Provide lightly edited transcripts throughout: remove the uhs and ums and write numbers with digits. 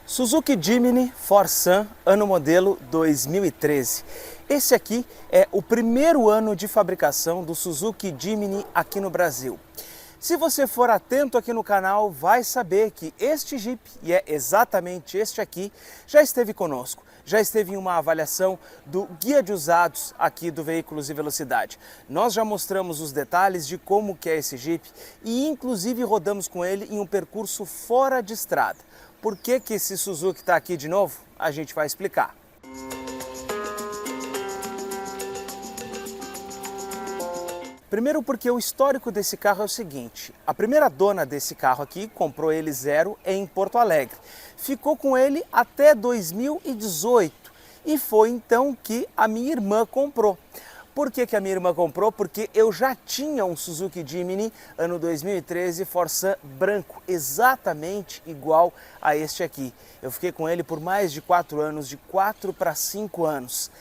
Suzuki Jimny Forsan, ano modelo 2013. Esse aqui é o primeiro ano de fabricação do Suzuki Jimny aqui no Brasil. Se você for atento aqui no canal, vai saber que este Jeep, e é exatamente este aqui, já esteve conosco. Já esteve em uma avaliação do Guia de Usados aqui do Veículos e Velocidade. Nós já mostramos os detalhes de como que é esse Jeep e inclusive rodamos com ele em um percurso fora de estrada. Por que que esse Suzuki está aqui de novo? A gente vai explicar. Primeiro porque o histórico desse carro é o seguinte: a primeira dona desse carro aqui comprou ele zero em Porto Alegre. Ficou com ele até 2018 e foi então que a minha irmã comprou. Por que que a minha irmã comprou? Porque eu já tinha um Suzuki Jimny ano 2013 Forsan branco, exatamente igual a este aqui. Eu fiquei com ele por mais de 4 anos, de 4 para 5 anos.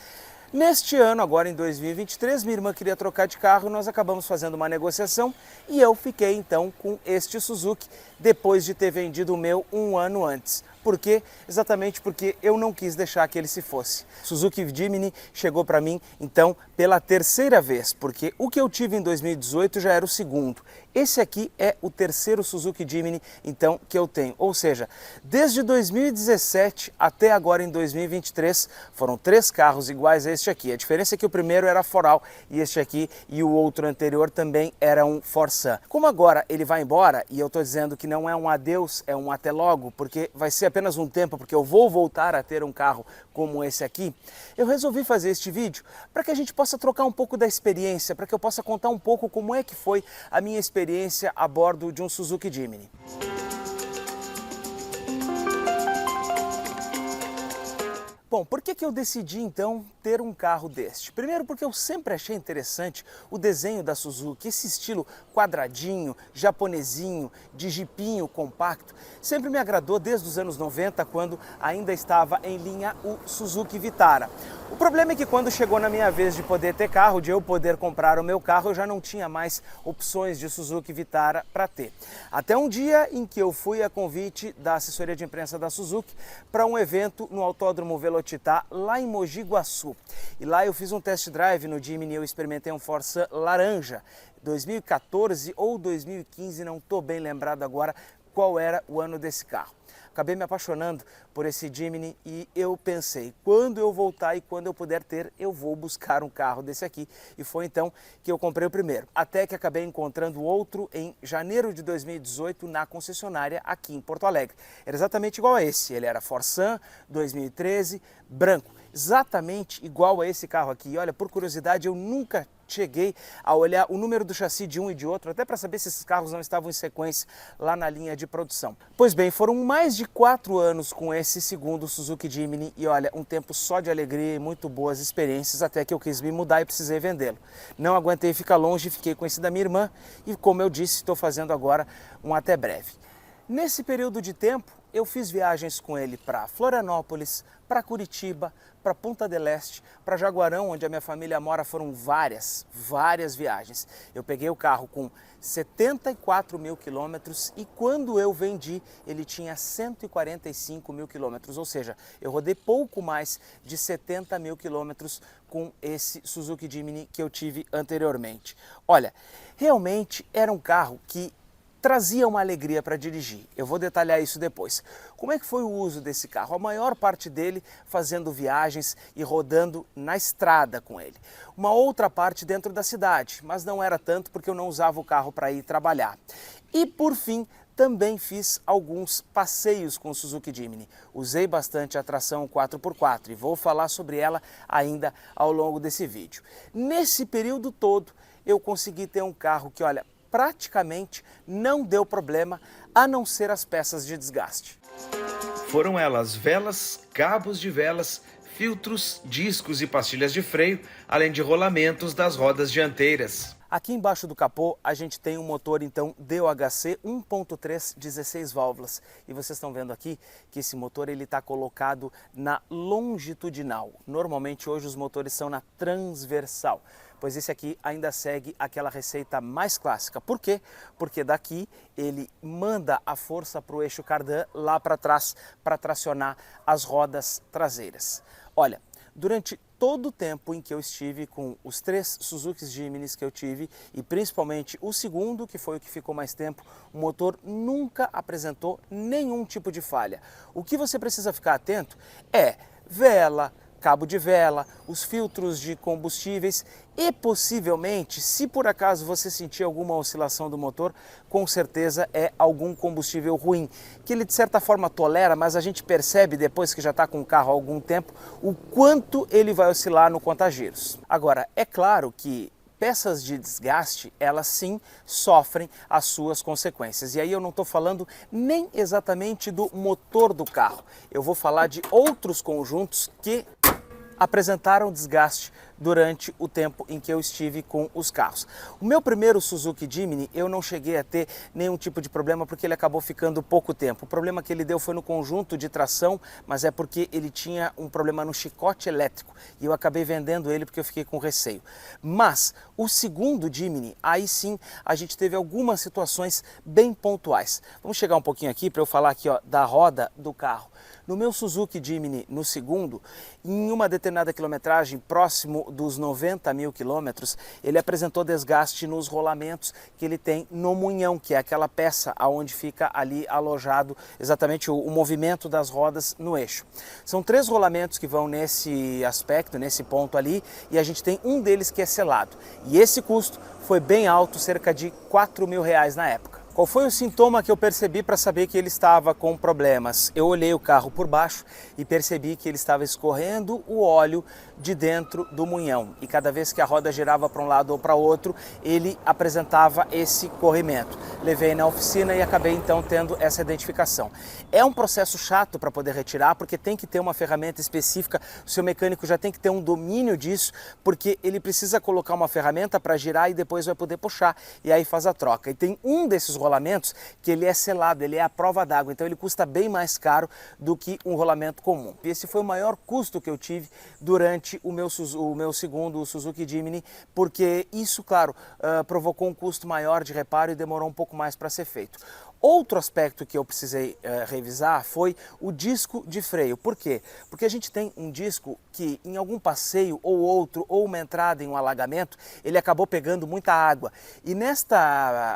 Neste ano, agora em 2023, minha irmã queria trocar de carro, nós acabamos fazendo uma negociação e eu fiquei então com este Suzuki depois de ter vendido o meu um ano antes. Por quê? Exatamente porque eu não quis deixar que ele se fosse. Suzuki Jimny chegou para mim então pela terceira vez, porque o que eu tive em 2018 já era o segundo. Esse aqui é o terceiro Suzuki Jimny então que eu tenho, ou seja, desde 2017 até agora em 2023 foram 3 carros iguais a este aqui. A diferença é que o primeiro era Foral e este aqui e o outro anterior também era um Forsan. Como agora ele vai embora e eu estou dizendo que não é um adeus, é um até logo, porque vai ser apenas um tempo, porque eu vou voltar a ter um carro como esse aqui, eu resolvi fazer este vídeo para que a gente possa trocar um pouco da experiência, para que eu possa contar um pouco como é que foi a minha experiência a bordo de um Suzuki Jimny. Bom, por que que eu decidi então ter um carro deste? Primeiro porque eu sempre achei interessante o desenho da Suzuki, esse estilo quadradinho, japonesinho, de jipinho compacto, sempre me agradou desde os anos 90, quando ainda estava em linha o Suzuki Vitara. O problema é que quando chegou na minha vez de poder ter carro, de eu poder comprar o meu carro, eu já não tinha mais opções de Suzuki Vitara para ter. Até um dia em que eu fui a convite da assessoria de imprensa da Suzuki para um evento no Autódromo Velocitar, lá em Mogi Guaçu. E lá eu fiz um test drive no Jimny e eu experimentei um Forsan laranja, 2014 ou 2015, não estou bem lembrado agora qual era o ano desse carro. Acabei me apaixonando por esse Jimny e eu pensei, quando eu voltar e quando eu puder ter, eu vou buscar um carro desse aqui. E foi então que eu comprei o primeiro. Até que acabei encontrando outro em janeiro de 2018 na concessionária aqui em Porto Alegre. Era exatamente igual a esse, ele era Forsan 2013, branco. Exatamente igual a esse carro aqui. E olha, por curiosidade, eu nunca cheguei a olhar o número do chassi de um e de outro, até para saber se esses carros não estavam em sequência lá na linha de produção. Pois bem, foram mais de 4 anos com esse segundo Suzuki Jimny e olha, um tempo só de alegria e muito boas experiências, até que eu quis me mudar e precisei vendê-lo. Não aguentei ficar longe, fiquei com esse da minha irmã e, como eu disse, estou fazendo agora um até breve. Nesse período de tempo, eu fiz viagens com ele para Florianópolis, para Curitiba, para Punta del Este, para Jaguarão, onde a minha família mora, foram várias viagens. Eu peguei o carro com 74 mil quilômetros e quando eu vendi, ele tinha 145 mil quilômetros, ou seja, eu rodei pouco mais de 70 mil quilômetros com esse Suzuki Jimny que eu tive anteriormente. Olha, realmente era um carro que trazia uma alegria para dirigir. Eu vou detalhar isso depois. Como é que foi o uso desse carro? A maior parte dele fazendo viagens e rodando na estrada com ele. Uma outra parte dentro da cidade, mas não era tanto porque eu não usava o carro para ir trabalhar. E por fim, também fiz alguns passeios com o Suzuki Jimny. Usei bastante a tração 4x4 e vou falar sobre ela ainda ao longo desse vídeo. Nesse período todo, eu consegui ter um carro que, olha, praticamente não deu problema, a não ser as peças de desgaste. Foram elas velas, cabos de velas, filtros, discos e pastilhas de freio, além de rolamentos das rodas dianteiras. Aqui embaixo do capô a gente tem um motor então DOHC 1.3 16 válvulas e vocês estão vendo aqui que esse motor ele está colocado na longitudinal. Normalmente hoje os motores são na transversal, pois esse aqui ainda segue aquela receita mais clássica. Por quê? Porque daqui ele manda a força para o eixo cardan lá para trás para tracionar as rodas traseiras. Olha, durante todo o tempo em que eu estive com os 3 Suzuki Jiminy's que eu tive, e principalmente o segundo, que foi o que ficou mais tempo, o motor nunca apresentou nenhum tipo de falha. O que você precisa ficar atento é vela, cabo de vela, os filtros de combustíveis e possivelmente, se por acaso você sentir alguma oscilação do motor, com certeza é algum combustível ruim, que ele de certa forma tolera, mas a gente percebe depois que já está com o carro há algum tempo, o quanto ele vai oscilar no conta-giros. Agora, é claro que peças de desgaste, elas sim sofrem as suas consequências. E aí eu não estou falando nem exatamente do motor do carro, eu vou falar de outros conjuntos que apresentaram desgaste durante o tempo em que eu estive com os carros. O meu primeiro Suzuki Jimny eu não cheguei a ter nenhum tipo de problema porque ele acabou ficando pouco tempo. O problema que ele deu foi no conjunto de tração, mas é porque ele tinha um problema no chicote elétrico e eu acabei vendendo ele porque eu fiquei com receio. Mas o segundo Jimny, aí sim a gente teve algumas situações bem pontuais. Vamos chegar um pouquinho aqui para eu falar aqui ó, da roda do carro. No meu Suzuki Jimny, no segundo, em uma determinada quilometragem, próximo dos 90 mil quilômetros, ele apresentou desgaste nos rolamentos que ele tem no munhão, que é aquela peça onde fica ali alojado exatamente o movimento das rodas no eixo. São 3 rolamentos que vão nesse aspecto, nesse ponto ali, e a gente tem um deles que é selado. E esse custo foi bem alto, cerca de R$ 4.000 na época. Qual foi o sintoma que eu percebi para saber que ele estava com problemas? Eu olhei o carro por baixo e percebi que ele estava escorrendo o óleo de dentro do munhão. E cada vez que a roda girava para um lado ou para outro, ele apresentava esse corrimento. Levei na oficina e acabei então tendo essa identificação. É um processo chato para poder retirar, porque tem que ter uma ferramenta específica, o seu mecânico já tem que ter um domínio disso, porque ele precisa colocar uma ferramenta para girar e depois vai poder puxar, e aí faz a troca. E tem um desses rolamentos que ele é selado, ele é à prova d'água, então ele custa bem mais caro do que um rolamento comum. E esse foi o maior custo que eu tive durante o meu segundo Suzuki Jimny, porque isso, claro, provocou um custo maior de reparo e demorou um pouco mais para ser feito. Outro aspecto que eu precisei revisar foi o disco de freio. Por quê? Porque a gente tem um disco que em algum passeio ou outro, ou uma entrada em um alagamento, ele acabou pegando muita água. E nesta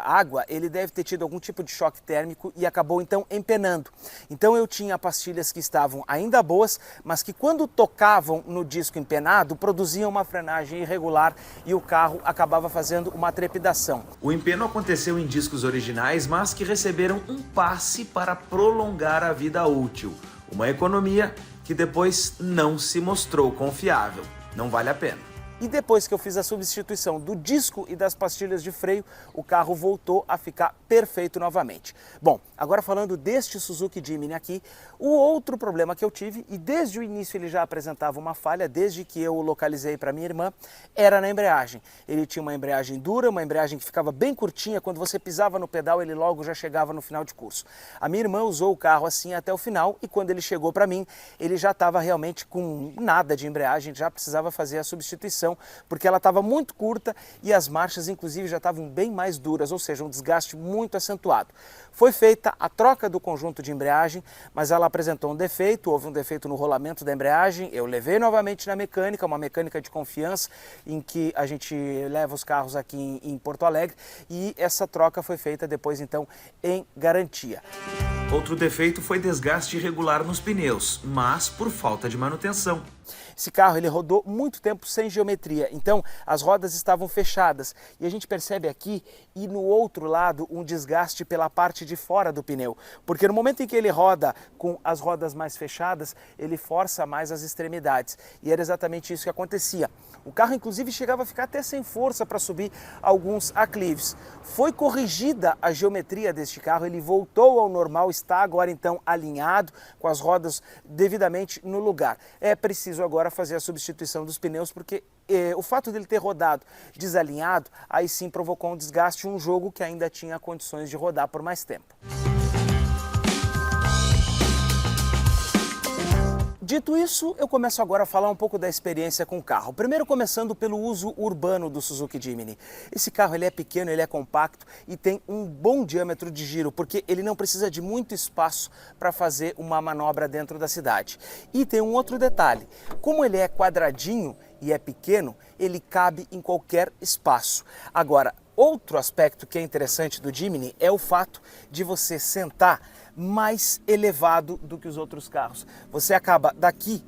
água ele deve ter tido algum tipo de choque térmico e acabou então empenando. Então eu tinha pastilhas que estavam ainda boas, mas que quando tocavam no disco empenado, produziam uma frenagem irregular e o carro acabava fazendo uma trepidação. O empeno aconteceu em discos originais, mas que receberam um passe para prolongar a vida útil. Uma economia que depois não se mostrou confiável. Não vale a pena. E depois que eu fiz a substituição do disco e das pastilhas de freio, o carro voltou a ficar perfeito novamente. Bom, agora falando deste Suzuki Jimny aqui, o outro problema que eu tive, e desde o início ele já apresentava uma falha, desde que eu o localizei para minha irmã, era na embreagem. Ele tinha uma embreagem dura, uma embreagem que ficava bem curtinha, quando você pisava no pedal ele logo já chegava no final de curso. A minha irmã usou o carro assim até o final e quando ele chegou para mim, ele já estava realmente com nada de embreagem, já precisava fazer a substituição, porque ela estava muito curta e as marchas inclusive já estavam bem mais duras, ou seja, um desgaste muito acentuado. Foi feita a troca do conjunto de embreagem, mas ela apresentou um defeito, houve um defeito no rolamento da embreagem, eu levei novamente na mecânica, uma mecânica de confiança em que a gente leva os carros aqui em Porto Alegre e essa troca foi feita depois então em garantia. Outro defeito foi desgaste irregular nos pneus, mas por falta de manutenção. Esse carro ele rodou muito tempo sem geometria, então as rodas estavam fechadas e a gente percebe aqui e no outro lado um desgaste pela parte de fora do pneu, porque no momento em que ele roda com as rodas mais fechadas, ele força mais as extremidades e era exatamente isso que acontecia. O carro inclusive chegava a ficar até sem força para subir alguns aclives. Foi corrigida a geometria deste carro, ele voltou ao normal está agora então alinhado, com as rodas devidamente no lugar. É preciso agora fazer a substituição dos pneus, porque o fato dele ter rodado desalinhado, aí sim provocou um desgaste, um jogo que ainda tinha condições de rodar por mais tempo. Dito isso, eu começo agora a falar um pouco da experiência com o carro. Primeiro começando pelo uso urbano do Suzuki Jimny. Esse carro ele é pequeno, ele é compacto e tem um bom diâmetro de giro, porque ele não precisa de muito espaço para fazer uma manobra dentro da cidade. E tem um outro detalhe, como ele é quadradinho e é pequeno, ele cabe em qualquer espaço. Agora, outro aspecto que é interessante do Jimny é o fato de você sentar mais elevado do que os outros carros. Você acaba daqui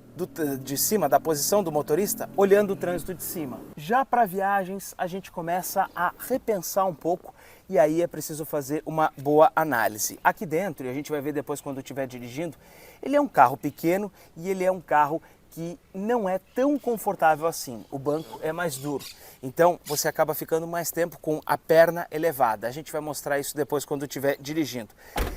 de cima, da posição do motorista, olhando o trânsito de cima. Já para viagens, a gente começa a repensar um pouco e aí é preciso fazer uma boa análise. Aqui dentro, e a gente vai ver depois quando estiver dirigindo, ele é um carro pequeno e ele é um carro que não é tão confortável assim, o banco é mais duro, então você acaba ficando mais tempo com a perna elevada, a gente vai mostrar isso depois quando estiver dirigindo.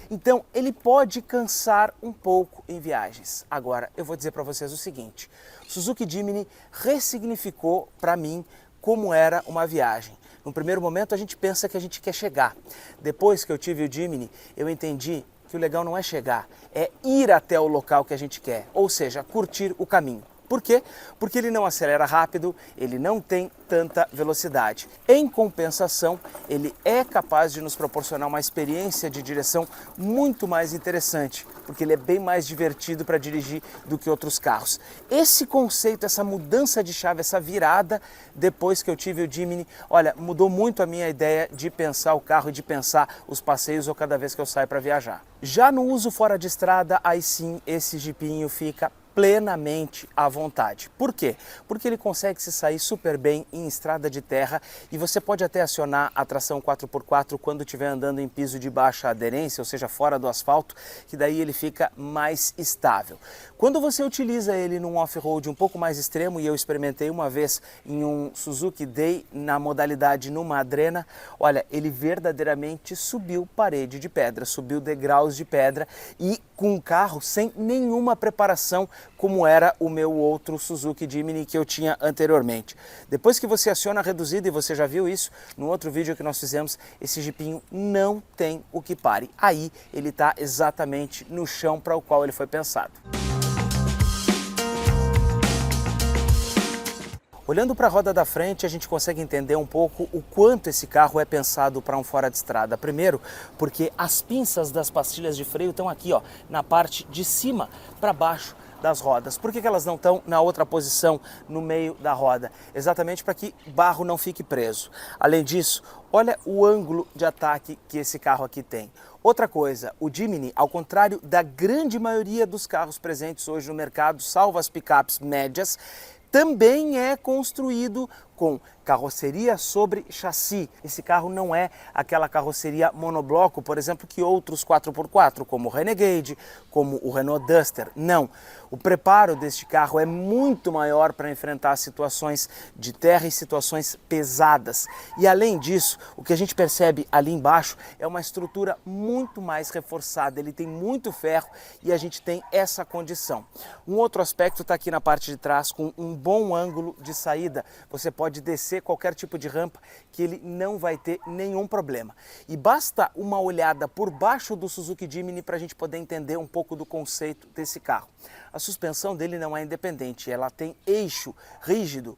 Então ele pode cansar um pouco em viagens. Agora eu vou dizer para vocês o seguinte, o Suzuki Jimny ressignificou para mim como era uma viagem. No primeiro momento a gente pensa que a gente quer chegar, depois que eu tive o Jimny eu entendi que o legal não é chegar, é ir até o local que a gente quer, ou seja, curtir o caminho. Por quê? Porque ele não acelera rápido, ele não tem tanta velocidade. Em compensação, ele é capaz de nos proporcionar uma experiência de direção muito mais interessante, porque ele é bem mais divertido para dirigir do que outros carros. Esse conceito, essa mudança de chave, essa virada, depois que eu tive o Jimny, olha, mudou muito a minha ideia de pensar o carro e de pensar os passeios ou cada vez que eu saio para viajar. Já no uso fora de estrada, aí sim, esse jipinho fica plenamente à vontade. Por quê? Porque ele consegue se sair super bem em estrada de terra e você pode até acionar a tração 4x4 quando estiver andando em piso de baixa aderência, ou seja, fora do asfalto, que daí ele fica mais estável. Quando você utiliza ele num off-road um pouco mais extremo, e eu experimentei uma vez em um Suzuki Day na modalidade numa Adrena, olha, ele verdadeiramente subiu parede de pedra, subiu degraus de pedra e com um carro sem nenhuma preparação, como era o meu outro Suzuki Jimny que eu tinha anteriormente. Depois que você aciona a reduzida, e você já viu isso no outro vídeo que nós fizemos, esse jipinho não tem o que pare. Aí ele está exatamente no chão para o qual ele foi pensado. Olhando para a roda da frente, a gente consegue entender um pouco o quanto esse carro é pensado para um fora de estrada. Primeiro, porque as pinças das pastilhas de freio estão aqui, ó, na parte de cima para baixo das rodas. Por que elas não estão na outra posição, no meio da roda? Exatamente para que barro não fique preso. Além disso, olha o ângulo de ataque que esse carro aqui tem. Outra coisa, o Jimny, ao contrário da grande maioria dos carros presentes hoje no mercado, salvo as picapes médias, também é construído com carroceria sobre chassi. Esse carro não é aquela carroceria monobloco, por exemplo, que outros 4x4, como o Renegade, como o Renault Duster. Não. O preparo deste carro é muito maior para enfrentar situações de terra e situações pesadas. E além disso, o que a gente percebe ali embaixo é uma estrutura muito mais reforçada. Ele tem muito ferro e a gente tem essa condição. Um outro aspecto está aqui na parte de trás, com um bom ângulo de saída. Você pode descer qualquer tipo de rampa que ele não vai ter nenhum problema. E basta uma olhada por baixo do Suzuki Jimny para a gente poder entender um pouco do conceito desse carro. A suspensão dele não é independente, ela tem eixo rígido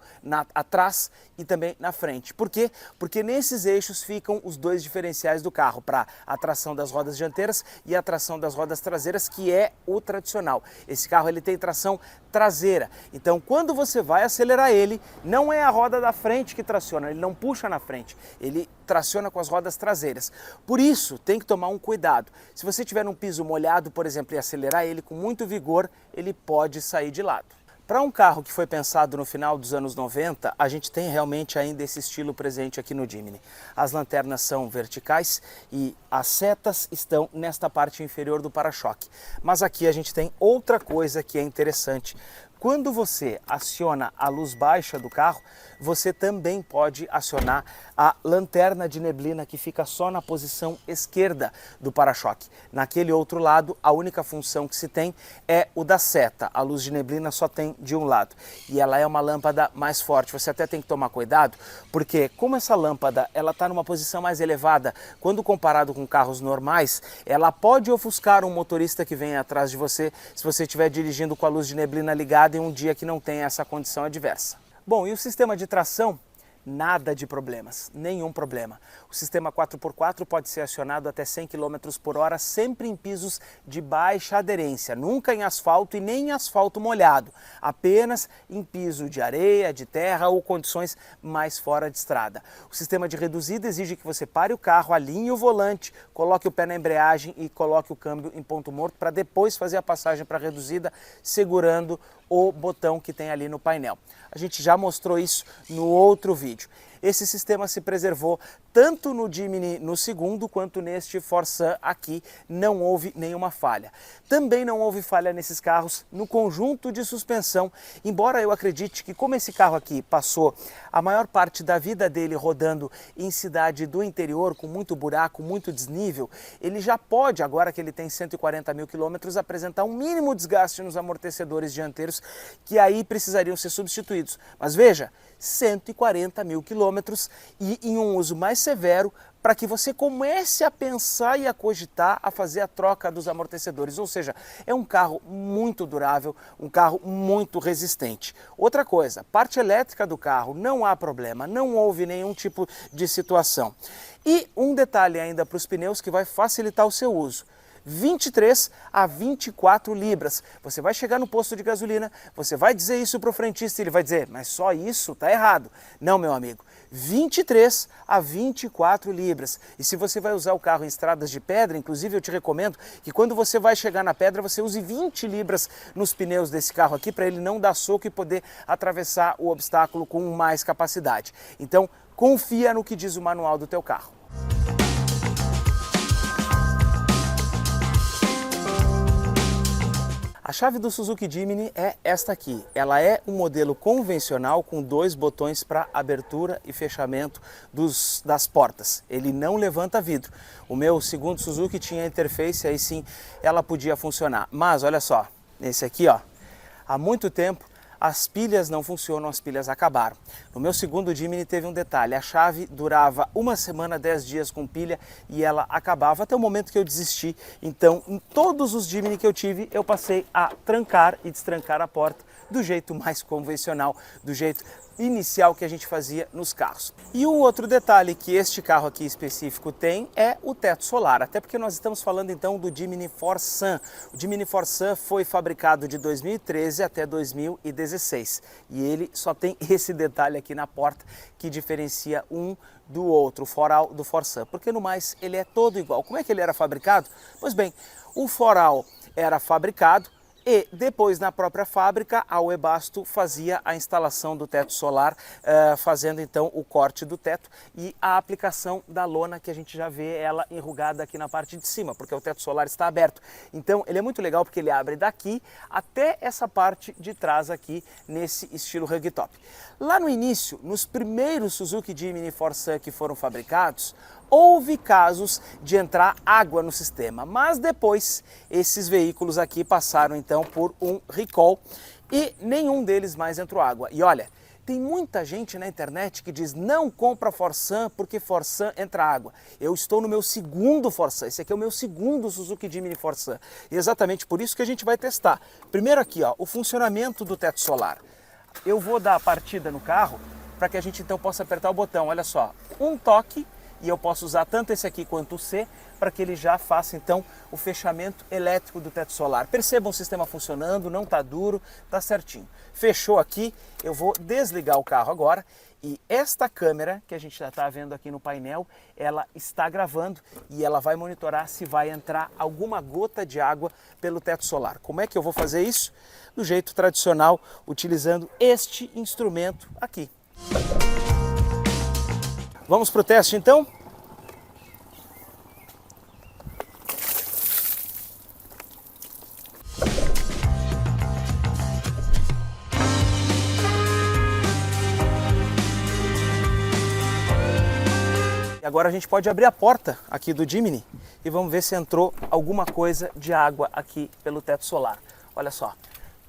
atrás e também na frente. Por quê? Porque nesses eixos ficam os dois diferenciais do carro, para a tração das rodas dianteiras e a tração das rodas traseiras, que é o tradicional. Esse carro ele tem tração traseira, então quando você vai acelerar ele, não é a roda da frente que traciona, ele não puxa na frente, ele traciona com as rodas traseiras. Por isso, tem que tomar um cuidado. Se você tiver um piso molhado, por exemplo, e acelerar ele com muito vigor, ele pode sair de lado. Para um carro que foi pensado no final dos anos 90, a gente tem realmente ainda esse estilo presente aqui no Jimny. As lanternas são verticais e as setas estão nesta parte inferior do para-choque. Mas aqui a gente tem outra coisa que é interessante Quando você aciona a luz baixa do carro, você também pode acionar a lanterna de neblina que fica só na posição esquerda do para-choque. Naquele outro lado, a única função que se tem é o da seta. A luz de neblina só tem de um lado e ela é uma lâmpada mais forte. Você até tem que tomar cuidado, porque como essa lâmpada ela está numa posição mais elevada, quando comparado com carros normais, ela pode ofuscar um motorista que vem atrás de você se você estiver dirigindo com a luz de neblina ligada em um dia que não tem essa condição adversa. Bom, e o sistema de tração? Nada de problemas, nenhum problema. O sistema 4x4 pode ser acionado até 100 km por hora, sempre em pisos de baixa aderência, nunca em asfalto e nem em asfalto molhado, apenas em piso de areia, de terra ou condições mais fora de estrada. O sistema de reduzida exige que você pare o carro, alinhe o volante, coloque o pé na embreagem e coloque o câmbio em ponto morto para depois fazer a passagem para reduzida, segurando o botão que tem ali no painel. A gente já mostrou isso no outro vídeo. Esse sistema se preservou tanto no Jimny no segundo quanto neste Forsan aqui, não houve nenhuma falha. Também não houve falha nesses carros no conjunto de suspensão, embora eu acredite que como esse carro aqui passou a maior parte da vida dele rodando em cidade do interior, com muito buraco, muito desnível, ele já pode, agora que ele tem 140 mil quilômetros, apresentar um mínimo desgaste nos amortecedores dianteiros, que aí precisariam ser substituídos. Mas veja, 140 mil quilômetros e em um uso mais severo para que você comece a pensar e a cogitar a fazer a troca dos amortecedores. Ou seja, é um carro muito durável, um carro muito resistente. Outra coisa, parte elétrica do carro, não há problema, não houve nenhum tipo de situação. E um detalhe ainda para os pneus que vai facilitar o seu uso. 23 a 24 libras. Você vai chegar no posto de gasolina, você vai dizer isso para o frentista e ele vai dizer, mas só isso está errado. Não, meu amigo, 23 a 24 libras. E se você vai usar o carro em estradas de pedra, inclusive eu te recomendo que quando você vai chegar na pedra, você use 20 libras nos pneus desse carro aqui para ele não dar soco e poder atravessar o obstáculo com mais capacidade. Então, confia no que diz o manual do teu carro. A chave do Suzuki Jimny é esta aqui. Ela é um modelo convencional com 2 botões para abertura e fechamento das portas. Ele não levanta vidro. O meu segundo Suzuki tinha interface, aí sim ela podia funcionar. Mas olha só, nesse aqui ó, há muito tempo as pilhas não funcionam, as pilhas acabaram. No meu segundo Jimny teve um detalhe, a chave durava 1 semana, 10 dias com pilha e ela acabava até o momento que eu desisti. Então, em todos os Jimny que eu tive, eu passei a trancar e destrancar a porta do jeito mais convencional, do jeito inicial que a gente fazia nos carros. E um outro detalhe que este carro aqui específico tem é o teto solar, até porque nós estamos falando então do Jimny Forsan. O Jimny Forsan foi fabricado de 2013 até 2016 e ele só tem esse detalhe aqui na porta que diferencia um do outro, o foral do Forsan, porque no mais ele é todo igual. Como é que ele era fabricado? Pois bem, o foral era fabricado e depois na própria fábrica a Webasto fazia a instalação do teto solar, fazendo então o corte do teto e a aplicação da lona que a gente já vê ela enrugada aqui na parte de cima, porque o teto solar está aberto. Então ele é muito legal porque ele abre daqui até essa parte de trás aqui nesse estilo rugtop. Lá no início, nos primeiros Suzuki Jimny Forsan que foram fabricados, houve casos de entrar água no sistema, mas depois esses veículos aqui passaram então por um recall e nenhum deles mais entrou água. E olha, tem muita gente na internet que diz não compra Forsan porque Forsan entra água. Eu estou no meu segundo Forsan, esse aqui é o meu segundo Suzuki Jimny Forsan. E exatamente por isso que a gente vai testar. Primeiro aqui, ó, o funcionamento do teto solar. Eu vou dar a partida no carro para que a gente então possa apertar o botão. Olha só, um toque e eu posso usar tanto esse aqui quanto o C para que ele já faça então o fechamento elétrico do teto solar. Percebam o sistema funcionando, não está duro, está certinho. Fechou aqui, eu vou desligar o carro agora e esta câmera que a gente já está vendo aqui no painel, ela está gravando e ela vai monitorar se vai entrar alguma gota de água pelo teto solar. Como é que eu vou fazer isso? Do jeito tradicional, utilizando este instrumento aqui. Vamos para o teste então? Agora a gente pode abrir a porta aqui do Jimny e vamos ver se entrou alguma coisa de água aqui pelo teto solar. Olha só,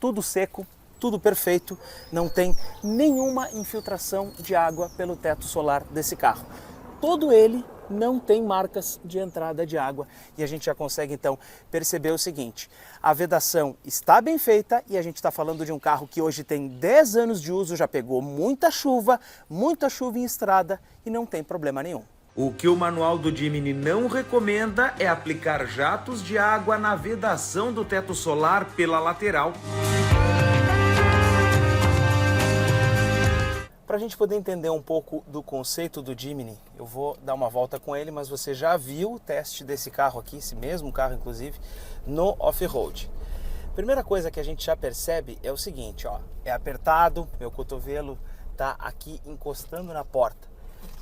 tudo seco, tudo perfeito, não tem nenhuma infiltração de água pelo teto solar desse carro. Todo ele não tem marcas de entrada de água e a gente já consegue então perceber o seguinte: a vedação está bem feita e a gente está falando de um carro que hoje tem 10 anos de uso, já pegou muita chuva em estrada e não tem problema nenhum. O que o manual do Jimny não recomenda é aplicar jatos de água na vedação do teto solar pela lateral. Para a gente poder entender um pouco do conceito do Jimny, eu vou dar uma volta com ele, mas você já viu o teste desse carro aqui, esse mesmo carro inclusive, no off-road. Primeira coisa que a gente já percebe é o seguinte, ó, é apertado, meu cotovelo tá aqui encostando na porta.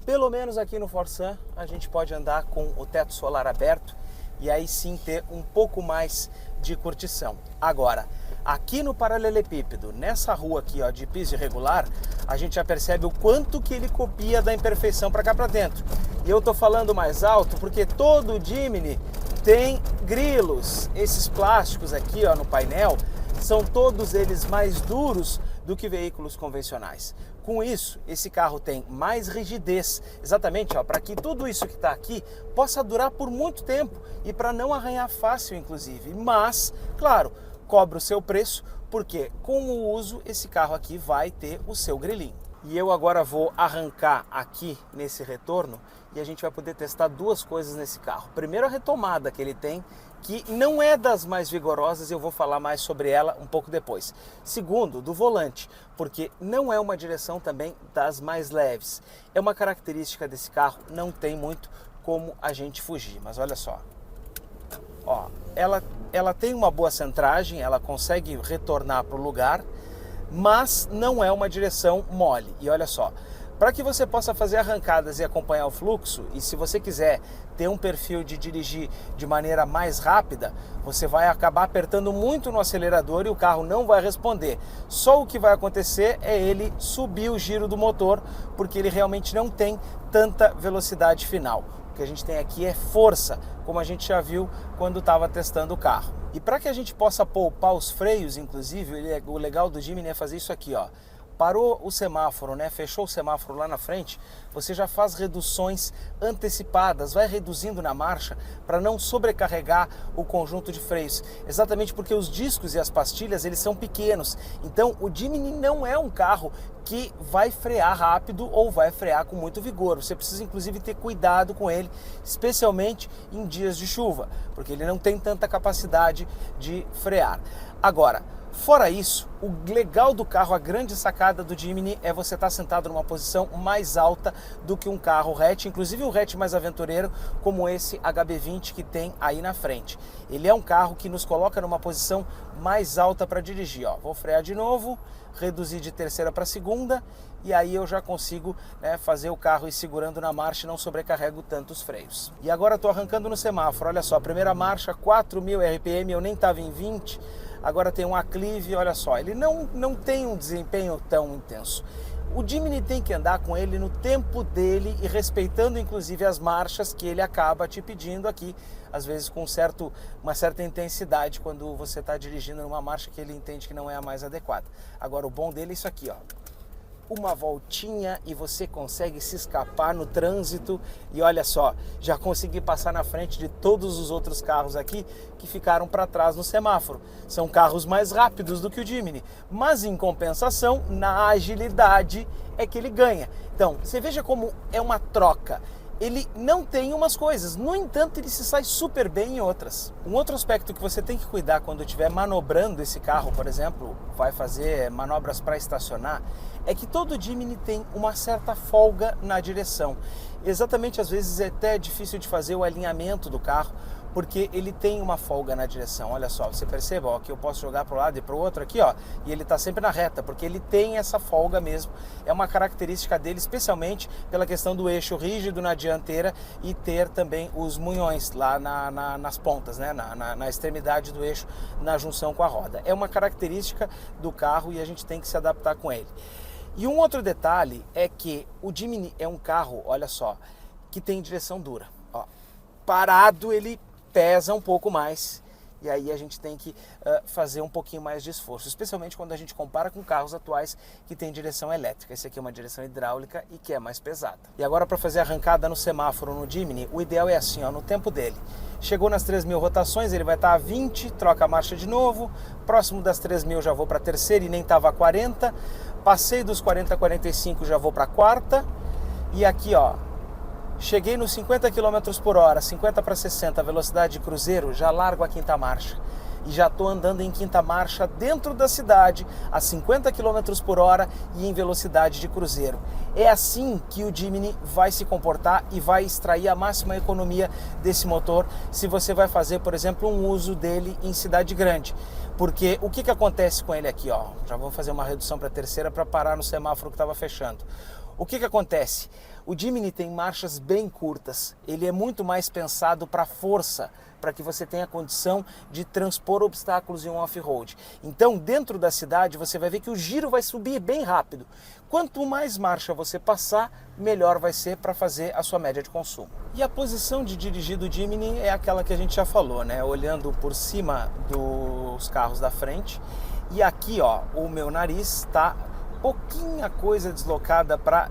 Pelo menos aqui no Forsan a gente pode andar com o teto solar aberto e aí sim ter um pouco mais de curtição. Agora, aqui no paralelepípedo, nessa rua aqui ó, de piso irregular, a gente já percebe o quanto que ele copia da imperfeição para cá para dentro. E eu tô falando mais alto porque todo o Jimny tem grilos. Esses plásticos aqui ó, no painel são todos eles mais duros do que veículos convencionais. Com isso, esse carro tem mais rigidez, exatamente para que tudo isso que está aqui possa durar por muito tempo e para não arranhar fácil, inclusive. Mas, claro, cobra o seu preço, porque com o uso esse carro aqui vai ter o seu grilinho. E eu agora vou arrancar aqui nesse retorno e a gente vai poder testar duas coisas nesse carro. Primeiro, a retomada que ele tem, que não é das mais vigorosas, eu vou falar mais sobre ela um pouco depois. Segundo, do volante, porque não é uma direção também das mais leves. É uma característica desse carro, não tem muito como a gente fugir, mas olha só. Ó, ela tem uma boa centragem, ela consegue retornar para o lugar, mas não é uma direção mole. E olha só, para que você possa fazer arrancadas e acompanhar o fluxo, e se você quiser ter um perfil de dirigir de maneira mais rápida, você vai acabar apertando muito no acelerador e o carro não vai responder. Só o que vai acontecer é ele subir o giro do motor, porque ele realmente não tem tanta velocidade final. O que a gente tem aqui é força, como a gente já viu quando estava testando o carro. E para que a gente possa poupar os freios, inclusive, o legal do Jimny é fazer isso aqui, ó. Parou o semáforo, né? Fechou o semáforo lá na frente, você já faz reduções antecipadas, vai reduzindo na marcha para não sobrecarregar o conjunto de freios. Exatamente porque os discos e as pastilhas, eles são pequenos. Então, o Jimny não é um carro que vai frear rápido ou vai frear com muito vigor. Você precisa, inclusive, ter cuidado com ele, especialmente em dias de chuva, porque ele não tem tanta capacidade de frear. Agora, fora isso, o legal do carro, a grande sacada do Jimny é você estar sentado numa posição mais alta do que um carro hatch, inclusive um hatch mais aventureiro como esse HB20 que tem aí na frente. Ele é um carro que nos coloca numa posição mais alta para dirigir. Ó, vou frear de novo, reduzir de terceira para segunda e aí eu já consigo, né, fazer o carro ir segurando na marcha e não sobrecarrego tanto os freios. E agora estou arrancando no semáforo, olha só, primeira marcha, 4.000 RPM, eu nem estava em 20, agora tem um aclive, olha só, ele não tem um desempenho tão intenso. O Jimny tem que andar com ele no tempo dele e respeitando inclusive as marchas que ele acaba te pedindo aqui, às vezes com uma certa intensidade quando você está dirigindo numa marcha que ele entende que não é a mais adequada. Agora o bom dele é isso aqui, ó. Uma voltinha e você consegue se escapar no trânsito e olha só, já consegui passar na frente de todos os outros carros aqui que ficaram para trás no semáforo. São carros mais rápidos do que o Jimny, mas em compensação, na agilidade é que ele ganha. Então, você veja como é uma troca. Ele não tem umas coisas, no entanto ele se sai super bem em outras. Um outro aspecto que você tem que cuidar quando estiver manobrando esse carro, por exemplo, vai fazer manobras para estacionar, é que todo Jimny tem uma certa folga na direção. Exatamente, às vezes é até difícil de fazer o alinhamento do carro, porque ele tem uma folga na direção. Olha só, você perceba, ó, que eu posso jogar para um lado e para o outro aqui, ó, e ele está sempre na reta, porque ele tem essa folga mesmo. É uma característica dele, especialmente pela questão do eixo rígido na dianteira e ter também os munhões lá nas pontas, né, na extremidade do eixo, na junção com a roda. É uma característica do carro e a gente tem que se adaptar com ele. E um outro detalhe é que o Jimny é um carro, olha só, que tem direção dura. Ó, parado ele pesa um pouco mais e aí a gente tem que fazer um pouquinho mais de esforço, especialmente quando a gente compara com carros atuais que tem direção elétrica. Esse aqui é uma direção hidráulica e que é mais pesada. E agora, para fazer a arrancada no semáforo no Jimny, o ideal é assim, ó, no tempo dele. Chegou nas 3.000 rotações, ele vai estar a 20, troca a marcha de novo, próximo das 3.000 já vou para a terceira e nem estava a 40, passei dos 40 a 45 já vou para a quarta, e aqui ó, cheguei nos 50 km por hora, 50 para 60, velocidade de cruzeiro, já largo a quinta marcha. E já estou andando em quinta marcha dentro da cidade, a 50 km por hora e em velocidade de cruzeiro. É assim que o Jimny vai se comportar e vai extrair a máxima economia desse motor se você vai fazer, por exemplo, um uso dele em cidade grande. Porque o que acontece com ele aqui? Ó, já vou fazer uma redução para a terceira para parar no semáforo que estava fechando. O que acontece? O Jimny tem marchas bem curtas, ele é muito mais pensado para força, para que você tenha condição de transpor obstáculos em um off-road. Então, dentro da cidade, você vai ver que o giro vai subir bem rápido. Quanto mais marcha você passar, melhor vai ser para fazer a sua média de consumo. E a posição de dirigir do Jimny é aquela que a gente já falou, né? Olhando por cima dos carros da frente. E aqui, ó, o meu nariz está pouquinha coisa deslocada para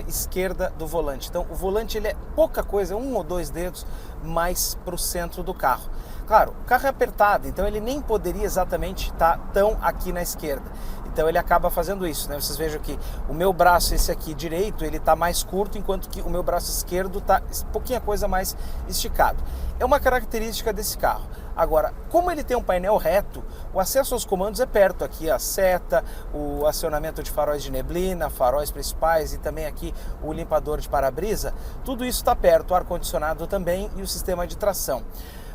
esquerda do volante. Então o volante ele é pouca coisa, 1 ou 2 dedos mais para o centro do carro. Claro, o carro é apertado, então ele nem poderia exatamente estar tão aqui na esquerda. Então ele acaba fazendo isso, né? Vocês vejam que o meu braço, esse aqui direito, ele está mais curto, enquanto que o meu braço esquerdo está pouquinha coisa mais esticado. É uma característica desse carro. Agora, como ele tem um painel reto, o acesso aos comandos é perto. Aqui a seta, o acionamento de faróis de neblina, faróis principais e também aqui o limpador de para-brisa, tudo isso está perto, o ar-condicionado também e o sistema de tração.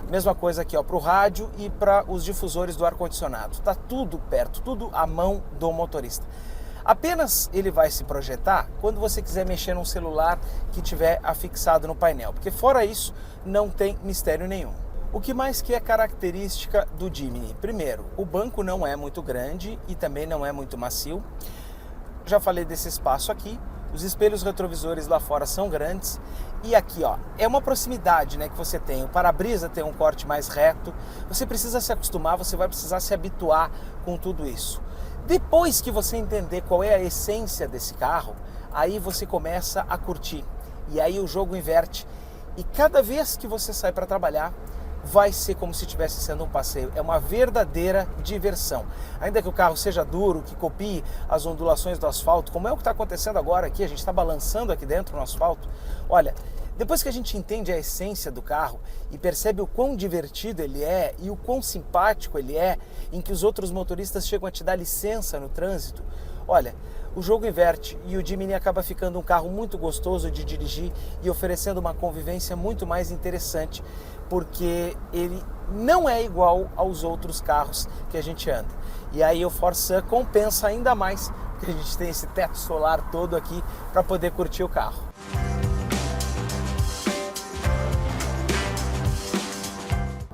Mesma coisa aqui para o rádio e para os difusores do ar-condicionado. Está tudo perto, tudo à mão do motorista. Apenas ele vai se projetar quando você quiser mexer num celular que tiver afixado no painel, porque fora isso não tem mistério nenhum. O que mais que é característica do Jimny? Primeiro, o banco não é muito grande e também não é muito macio. Já falei desse espaço aqui. Os espelhos retrovisores lá fora são grandes. E aqui, ó, é uma proximidade, né, que você tem. O para-brisa tem um corte mais reto. Você precisa se acostumar, você vai precisar se habituar com tudo isso. Depois que você entender qual é a essência desse carro, aí você começa a curtir. E aí o jogo inverte. E cada vez que você sai para trabalhar, vai ser como se estivesse sendo um passeio. É uma verdadeira diversão. Ainda que o carro seja duro, que copie as ondulações do asfalto, como é o que está acontecendo agora aqui, a gente está balançando aqui dentro no asfalto. Olha, depois que a gente entende a essência do carro e percebe o quão divertido ele é e o quão simpático ele é, em que os outros motoristas chegam a te dar licença no trânsito, olha, o jogo inverte e o Jimny acaba ficando um carro muito gostoso de dirigir e oferecendo uma convivência muito mais interessante, porque ele não é igual aos outros carros que a gente anda. E aí o Force compensa ainda mais, porque a gente tem esse teto solar todo aqui para poder curtir o carro.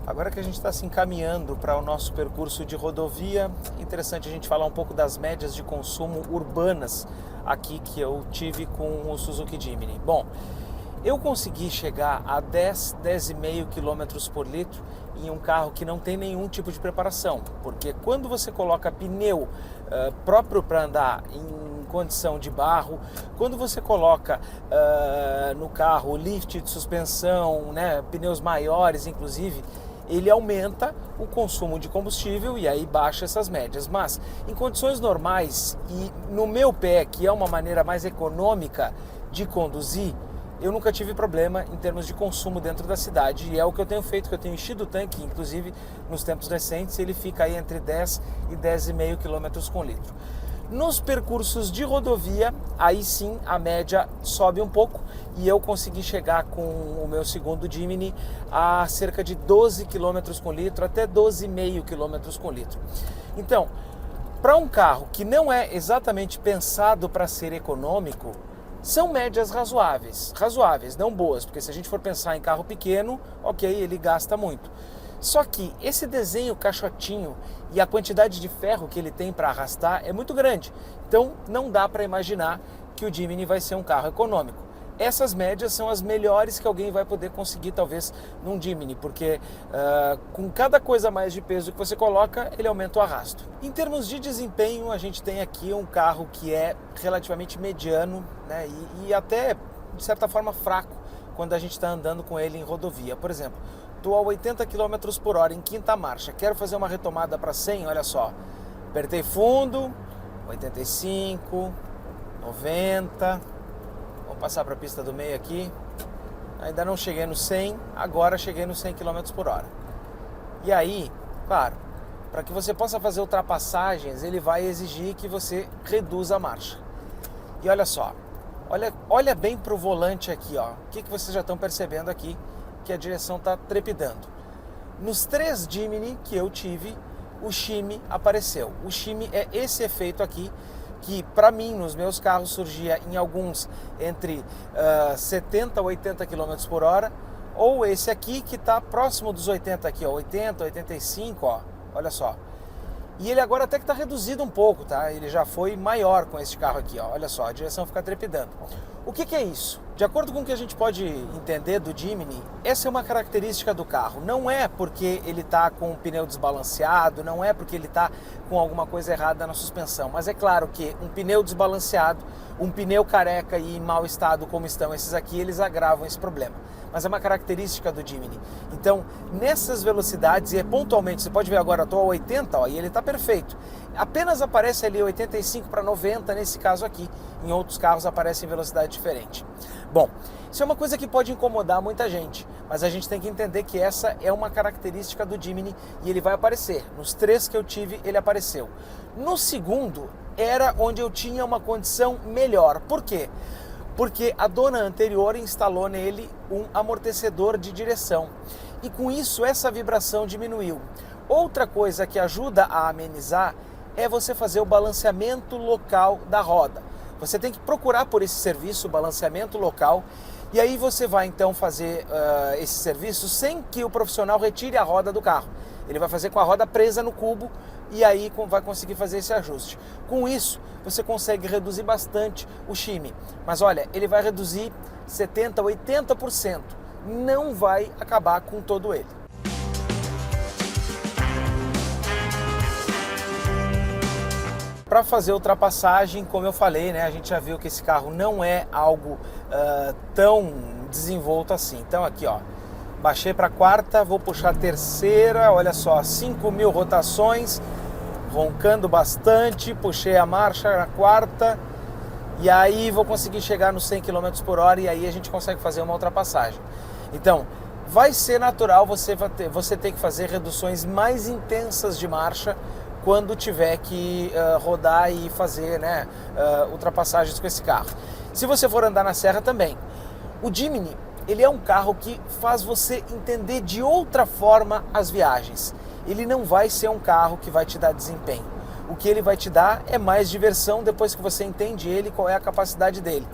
Agora que a gente está se encaminhando para o nosso percurso de rodovia, é interessante a gente falar um pouco das médias de consumo urbanas aqui que eu tive com o Suzuki Jimny. Bom, eu consegui chegar a 10,5 km por litro em um carro que não tem nenhum tipo de preparação, porque quando você coloca pneu próprio para andar em condição de barro, quando você coloca no carro lift de suspensão, né, pneus maiores inclusive, ele aumenta o consumo de combustível e aí baixa essas médias. Mas em condições normais e no meu pé, que é uma maneira mais econômica de conduzir, eu nunca tive problema em termos de consumo dentro da cidade e é o que eu tenho feito, que eu tenho enchido o tanque, inclusive nos tempos recentes ele fica aí entre 10 e 10,5 km com litro. Nos percursos de rodovia, aí sim a média sobe um pouco e eu consegui chegar com o meu segundo Jimny a cerca de 12 km com litro, até 12,5 km com litro. Então, para um carro que não é exatamente pensado para ser econômico, são médias razoáveis, não boas, porque se a gente for pensar em carro pequeno, ok, ele gasta muito. Só que esse desenho caixotinho e a quantidade de ferro que ele tem para arrastar é muito grande. Então não dá para imaginar que o Jimny vai ser um carro econômico. Essas médias são as melhores que alguém vai poder conseguir talvez num Jimny, porque com cada coisa a mais de peso que você coloca, ele aumenta o arrasto. Em termos de desempenho, a gente tem aqui um carro que é relativamente mediano, né, e até de certa forma fraco quando a gente está andando com ele em rodovia. Por exemplo, estou a 80 km por hora em quinta marcha, quero fazer uma retomada para 100, olha só, apertei fundo, 85, 90, vou passar para a pista do meio aqui, ainda não cheguei no 100, agora cheguei no 100 km por hora. E aí, claro, para que você possa fazer ultrapassagens, ele vai exigir que você reduza a marcha. E olha só, olha bem para o volante aqui, ó. O que vocês já estão percebendo aqui? Que a direção está trepidando. Nos 3 Jimny que eu tive, o shimmy apareceu. O shimmy é esse efeito aqui, que para mim, nos meus carros, surgia em alguns entre 70 a 80 km por hora, ou esse aqui que está próximo dos 80 aqui, ó, 80, 85, ó, olha só. E ele agora até que está reduzido um pouco, tá? Ele já foi maior com esse carro aqui, ó. Olha só, a direção fica trepidando. O que é isso? De acordo com o que a gente pode entender do Jimny, essa é uma característica do carro. Não é porque ele está com o pneu desbalanceado, não é porque ele está com alguma coisa errada na suspensão. Mas é claro que um pneu desbalanceado, um pneu careca e em mau estado como estão esses aqui, eles agravam esse problema. Mas é uma característica do Jimny. Então, nessas velocidades, e pontualmente, você pode ver agora, eu estou a 80, ó, e ele está perfeito. Apenas aparece ali 85 para 90 nesse caso aqui. Em outros carros aparece em velocidade diferente. Bom, isso é uma coisa que pode incomodar muita gente, mas a gente tem que entender que essa é uma característica do Jimny e ele vai aparecer. Nos 3 que eu tive, ele apareceu. No segundo, era onde eu tinha uma condição melhor. Por quê? Porque a dona anterior instalou nele um amortecedor de direção e com isso essa vibração diminuiu. Outra coisa que ajuda a amenizar é você fazer o balanceamento local da roda. Você tem que procurar por esse serviço, balanceamento local, e aí você vai então fazer esse serviço sem que o profissional retire a roda do carro. Ele vai fazer com a roda presa no cubo e aí vai conseguir fazer esse ajuste. Com isso, você consegue reduzir bastante o shimmy. Mas olha, ele vai reduzir 70%, 80%. Não vai acabar com todo ele. Para fazer ultrapassagem, como eu falei, né, a gente já viu que esse carro não é algo tão desenvolto assim. Então aqui, ó, baixei para a quarta, vou puxar a terceira, olha só, 5.000 rotações, roncando bastante, puxei a marcha na quarta e aí vou conseguir chegar nos 100 km por hora e aí a gente consegue fazer uma ultrapassagem. Então, vai ser natural você ter que fazer reduções mais intensas de marcha quando tiver que rodar e fazer, né, ultrapassagens com esse carro. Se você for andar na serra também. O Jimny, ele é um carro que faz você entender de outra forma as viagens. Ele não vai ser um carro que vai te dar desempenho. O que ele vai te dar é mais diversão depois que você entende ele, qual é a capacidade dele.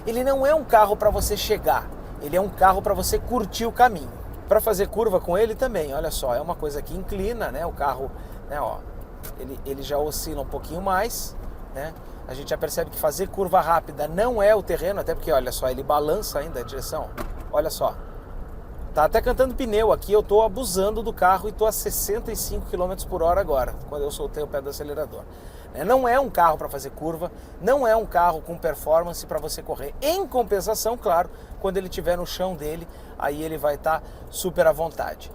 Ele não é um carro para você chegar, ele é um carro para você curtir o caminho. Para fazer curva com ele também, olha só, é uma coisa que inclina, né, o carro, né, ó, ele já oscila um pouquinho mais, né? A gente já percebe que fazer curva rápida não é o terreno, até porque, olha só, ele balança ainda a direção, olha só. Tá até cantando pneu aqui, eu tô abusando do carro e tô a 65 km por hora agora, quando eu soltei o pé do acelerador. Não é um carro para fazer curva, não é um carro com performance para você correr. Em compensação, claro, quando ele estiver no chão dele, aí ele vai estar super à vontade.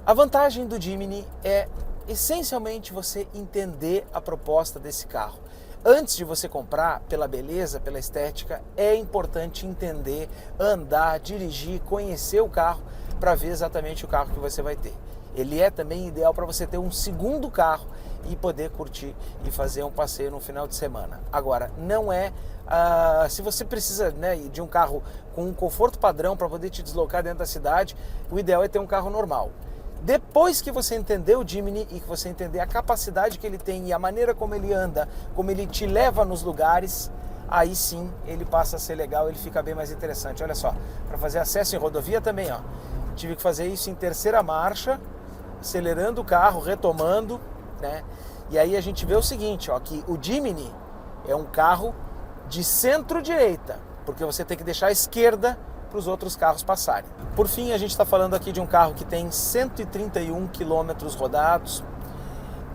A vantagem do Jimny é essencialmente você entender a proposta desse carro. Antes de você comprar, pela beleza, pela estética, é importante entender, andar, dirigir, conhecer o carro para ver exatamente o carro que você vai ter. Ele é também ideal para você ter um segundo carro e poder curtir e fazer um passeio no final de semana. Agora, não é... se você precisa, né, de um carro com um conforto padrão para poder te deslocar dentro da cidade, o ideal é ter um carro normal. Depois que você entender o Jimny e que você entender a capacidade que ele tem e a maneira como ele anda, como ele te leva nos lugares, aí sim ele passa a ser legal, ele fica bem mais interessante. Olha só, para fazer acesso em rodovia também, ó, tive que fazer isso em terceira marcha, acelerando o carro, retomando, né? E aí a gente vê o seguinte, ó, que o Jimny é um carro de centro-direita. porque você tem que deixar a esquerda para os outros carros passarem. Por fim, a gente está falando aqui de um carro que tem 131 quilômetros rodados,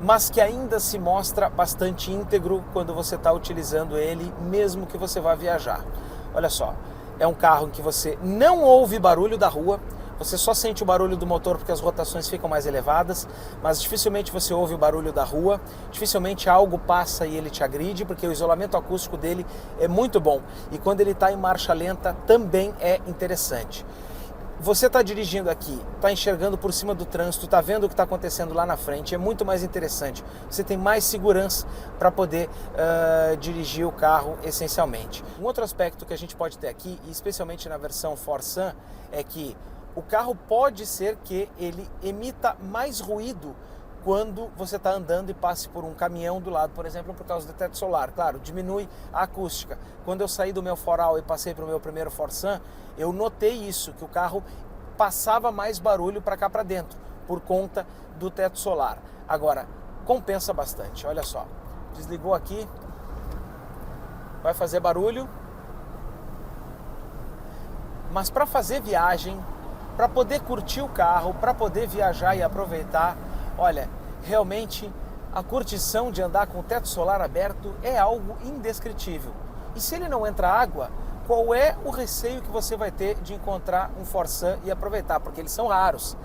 mas que ainda se mostra bastante íntegro quando você está utilizando ele, mesmo que você vá viajar. Olha só, é um carro em que você não ouve barulho da rua, você só sente o barulho do motor porque as rotações ficam mais elevadas, mas dificilmente você ouve o barulho da rua, dificilmente algo passa e ele te agride, porque o isolamento acústico dele é muito bom. E quando ele está em marcha lenta também é interessante. Você está dirigindo aqui, está enxergando por cima do trânsito, está vendo o que está acontecendo lá na frente, é muito mais interessante. Você tem mais segurança para poder dirigir o carro essencialmente. Um outro aspecto que a gente pode ter aqui, e especialmente na versão Forsan, é que o carro pode ser que ele emita mais ruído quando você está andando e passe por um caminhão do lado, por exemplo, por causa do teto solar. Claro, diminui a acústica. Quando eu saí do meu Foral e passei para o meu primeiro Forsan, eu notei isso, que o carro passava mais barulho para cá para dentro, por conta do teto solar. Agora, compensa bastante, olha só. Desligou aqui, vai fazer barulho, mas para fazer viagem, para poder curtir o carro, para poder viajar e aproveitar, olha, realmente a curtição de andar com o teto solar aberto é algo indescritível. E se ele não entra água, qual é o receio que você vai ter de encontrar um Forsan e aproveitar? Porque eles são raros,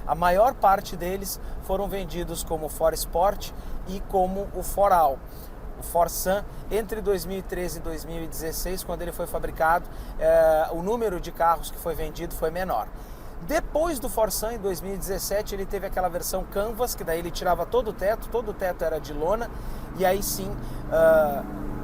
A maior parte deles foram vendidos como ForSport e como o Foral. O Forsan, entre 2013 e 2016, quando ele foi fabricado, o número de carros que foi vendido foi menor. Depois do Forsan, em 2017, ele teve aquela versão Canvas, que daí ele tirava todo o teto era de lona, e aí sim,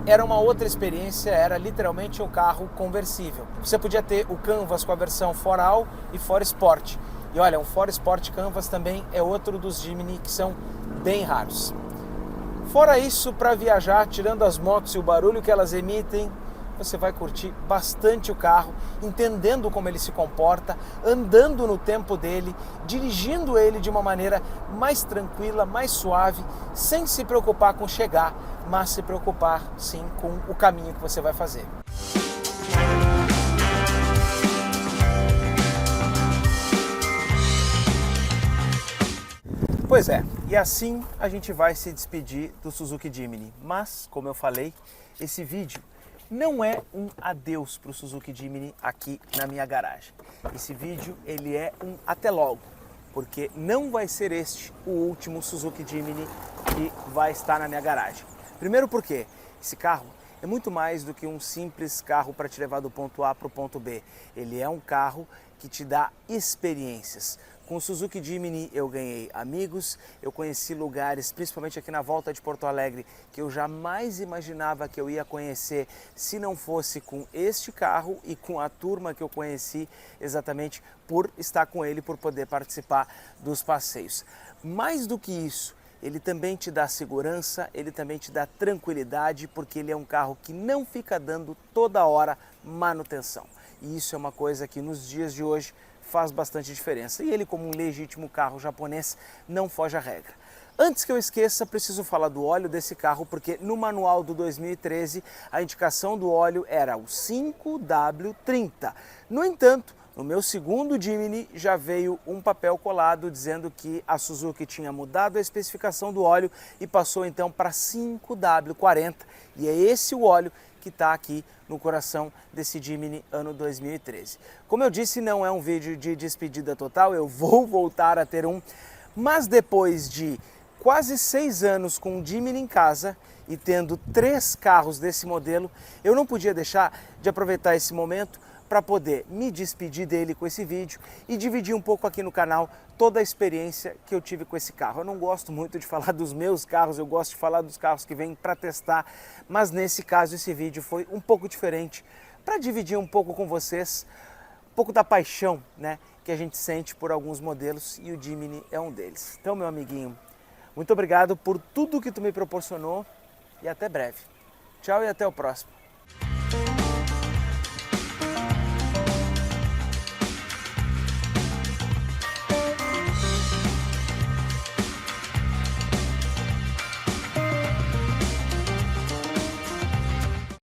era uma outra experiência, era literalmente um carro conversível. Você podia ter o Canvas com a versão Foral e ForSport. E olha, um ForSport Canvas também é outro dos Jimny que são bem raros. Fora isso, para viajar, tirando as motos e o barulho que elas emitem, você vai curtir bastante o carro, entendendo como ele se comporta, andando no tempo dele, dirigindo ele de uma maneira mais tranquila, mais suave, sem se preocupar com chegar, mas se preocupar sim com o caminho que você vai fazer. Pois é, e assim a gente vai se despedir do Suzuki Jimny. Mas, como eu falei, esse vídeo não é um adeus para o Suzuki Jimny aqui na minha garagem. Esse vídeo ele é um até logo, porque não vai ser este o último Suzuki Jimny que vai estar na minha garagem. Primeiro porque esse carro é muito mais do que um simples carro para te levar do ponto A para o ponto B. Ele é um carro que te dá experiências. Com o Suzuki Jimny eu ganhei amigos, eu conheci lugares, principalmente aqui na volta de Porto Alegre, que eu jamais imaginava que eu ia conhecer se não fosse com este carro e com a turma que eu conheci exatamente por estar com ele, por poder participar dos passeios. Mais do que isso, ele também te dá segurança, ele também te dá tranquilidade, porque ele é um carro que não fica dando toda hora manutenção. E isso é uma coisa que nos dias de hoje faz bastante diferença. E ele, como um legítimo carro japonês, não foge à regra. Antes que eu esqueça, preciso falar do óleo desse carro, porque no manual do 2013 a indicação do óleo era o 5W30. No entanto, no meu segundo Jimny já veio um papel colado dizendo que a Suzuki tinha mudado a especificação do óleo e passou então para 5W40. E é esse o óleo que está aqui no coração desse Jimny ano 2013. Como eu disse, não é um vídeo de despedida total, eu vou voltar a ter um, mas depois de quase 6 anos com um Jimny em casa e tendo 3 carros desse modelo, eu não podia deixar de aproveitar esse momento para poder me despedir dele com esse vídeo e dividir um pouco aqui no canal toda a experiência que eu tive com esse carro. Eu não gosto muito de falar dos meus carros, eu gosto de falar dos carros que vêm para testar, mas nesse caso esse vídeo foi um pouco diferente para dividir um pouco com vocês um pouco da paixão, né, que a gente sente por alguns modelos e o Jimny é um deles. Então, meu amiguinho, muito obrigado por tudo que tu me proporcionou e até breve. Tchau e até o próximo.